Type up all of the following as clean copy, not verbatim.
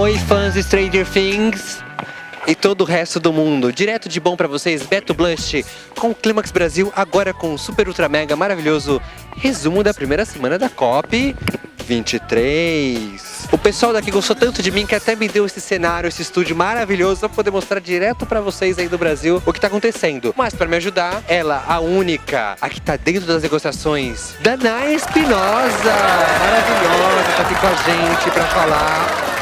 Oi, fãs de Stranger Things e todo o resto do mundo. Direto de bom pra vocês, Beto Blush com o Clímax Brasil, agora com o super ultra mega maravilhoso resumo da primeira semana da COP 23. O pessoal daqui gostou tanto de mim que até me deu esse cenário, esse estúdio maravilhoso pra poder mostrar direto pra vocês aí do Brasil o que tá acontecendo. Mas pra me ajudar, ela, a única, a que tá dentro das negociações, Danae Espinosa, maravilhosa, tá aqui com a gente pra falar.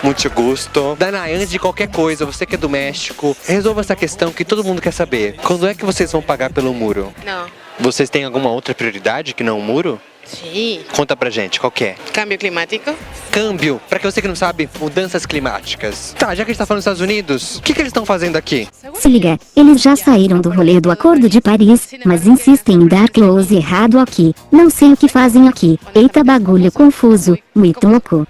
Muito gosto. Danae, antes de qualquer coisa, você que é do México, resolva essa questão que todo mundo quer saber. Quando é que vocês vão pagar pelo muro? Não. Vocês têm alguma outra prioridade que não o muro? Sim. Conta pra gente, qual que é? Câmbio climático. Câmbio, pra que você que não sabe, mudanças climáticas. Tá, já que a gente tá falando dos Estados Unidos, o que eles estão fazendo aqui? Se liga, eles já saíram do rolê do Acordo de Paris, mas insistem em dar close errado aqui. Não sei o que fazem aqui. Eita bagulho confuso, muito louco.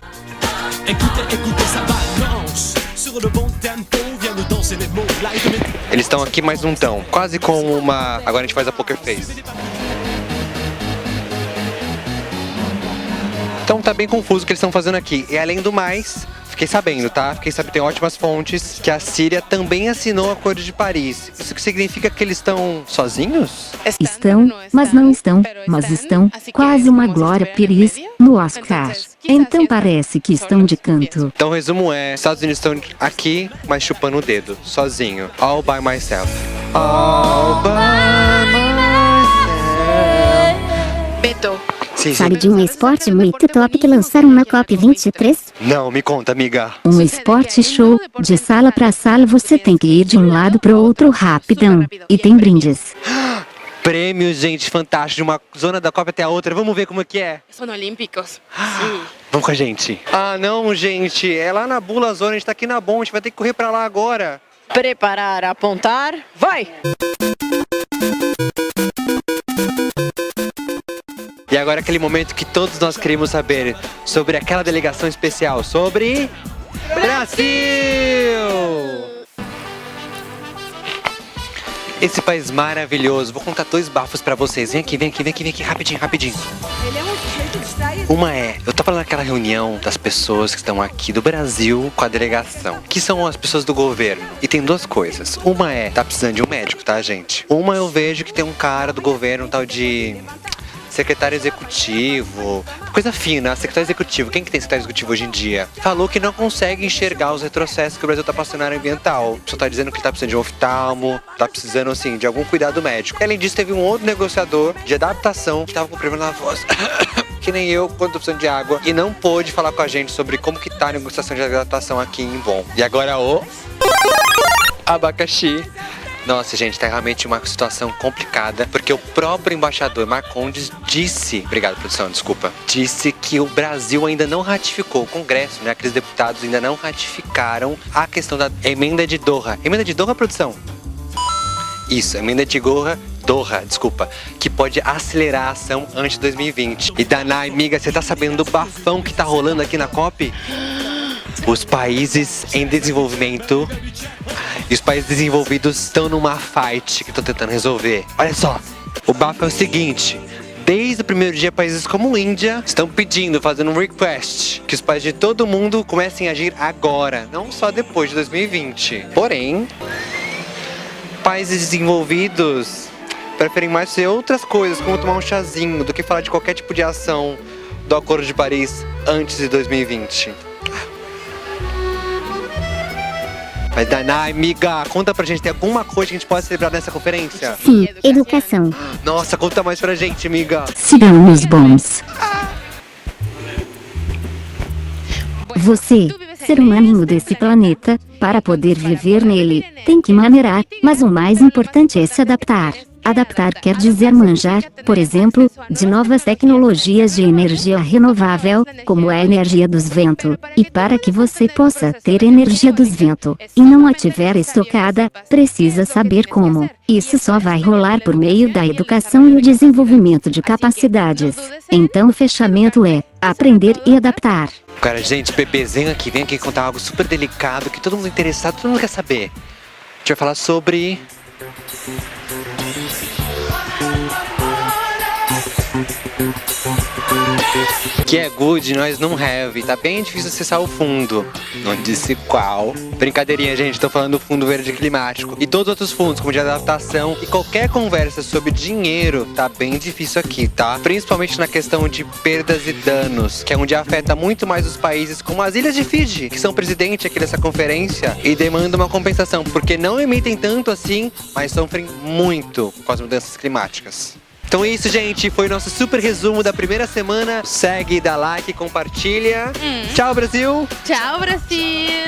Eles estão aqui, mas não estão. Quase como uma... Agora a gente faz a poker face. Então tá bem confuso o que eles estão fazendo aqui. E além do mais, fiquei sabendo, tá? Fiquei sabendo, tem ótimas fontes, que a Síria também assinou o Acordo de Paris. Isso que significa que eles estão sozinhos? Estão, mas não estão, mas estão, quase uma Glória Pires, no Oscar. Então parece que estão de canto. Então o resumo é, Estados Unidos estão aqui, mas chupando o dedo, sozinho. All by myself. All by myself. Beto. Sim, Sabe de um esporte muito top que lançaram na COP 23? Não, me conta, amiga. Um esporte show, de sala pra sala você tem que ir de um lado pro outro rapidão. E tem brindes. Prêmios, gente, fantástico, de uma zona da Copa até a outra. Vamos ver como é que é. São olímpicos. Sim. Vamos com a gente. Ah, não, gente. É lá na Bula Zona, a gente tá aqui na Bom, a gente vai ter que correr pra lá agora. Preparar, apontar, vai! E agora aquele momento que todos nós queremos saber sobre aquela delegação especial, sobre... Brasil! Esse país maravilhoso. Vou contar 2 bafos pra vocês. Vem aqui, rapidinho. Uma é, eu tava naquela reunião das pessoas que estão aqui do Brasil com a delegação, que são as pessoas do governo. E tem 2 coisas. Uma é, tá precisando de um médico, tá, gente? Uma eu vejo que tem um cara do governo, um tal de... secretário executivo, coisa fina, secretário executivo. Quem que tem secretário executivo hoje em dia? Falou que não consegue enxergar os retrocessos que o Brasil tá passando na área ambiental. Só tá dizendo que tá precisando de um oftalmo, tá precisando, assim, de algum cuidado médico. Além disso, teve um outro negociador de adaptação que tava com problema na voz. Que nem eu, quando tô precisando de água. E não pôde falar com a gente sobre como que tá a negociação de adaptação aqui em Bonn. E agora o... abacaxi. Nossa, gente, tá realmente uma situação complicada, porque o próprio embaixador Marcondes disse, obrigado, produção, desculpa, disse que o Brasil ainda não ratificou, o Congresso, né, aqueles deputados ainda não ratificaram a questão da emenda de Doha. Emenda de Doha, produção? Isso, emenda de Doha, desculpa, que pode acelerar a ação antes de 2020. E Danae, amiga, você tá sabendo do bafão que tá rolando aqui na COP? Os países em desenvolvimento e os países desenvolvidos estão numa fight que estão tentando resolver. Olha só, o bafo é o seguinte. Desde o primeiro dia, países como Índia estão pedindo, fazendo um request, que os países de todo mundo comecem a agir agora, não só depois de 2020. Porém, países desenvolvidos preferem mais fazer outras coisas, como tomar um chazinho, do que falar de qualquer tipo de ação do Acordo de Paris antes de 2020. Mas Danae, amiga, conta pra gente, tem alguma coisa que a gente pode celebrar nessa conferência? Sim, educação. Nossa, conta mais pra gente, amiga. Sigamos bons. Você, ser humaninho desse planeta, para poder viver nele, tem que maneirar, mas o mais importante é se adaptar. Adaptar quer dizer manjar, por exemplo, de novas tecnologias de energia renovável, como a energia dos ventos. E para que você possa ter energia dos ventos, e não a tiver estocada, precisa saber como. Isso só vai rolar por meio da educação e o desenvolvimento de capacidades. Então o fechamento é aprender e adaptar. Cara, gente, bebezinho aqui, vem aqui contar algo super delicado, que todo mundo interessado, todo mundo quer saber. A gente vai falar sobre... Que é good, nós não have. Tá bem difícil acessar o fundo. Não disse qual. Brincadeirinha, gente. Tô falando do Fundo Verde Climático. E todos os outros fundos, como de adaptação. E qualquer conversa sobre dinheiro tá bem difícil aqui, tá? Principalmente na questão de perdas e danos, que é onde afeta muito mais os países como as Ilhas de Fiji, que são presidente aqui dessa conferência e demandam uma compensação, porque não emitem tanto assim, mas sofrem muito com as mudanças climáticas. Então é isso, gente. Foi o nosso super resumo da primeira semana. Segue, dá like, compartilha. Tchau, Brasil! Tchau, Brasil!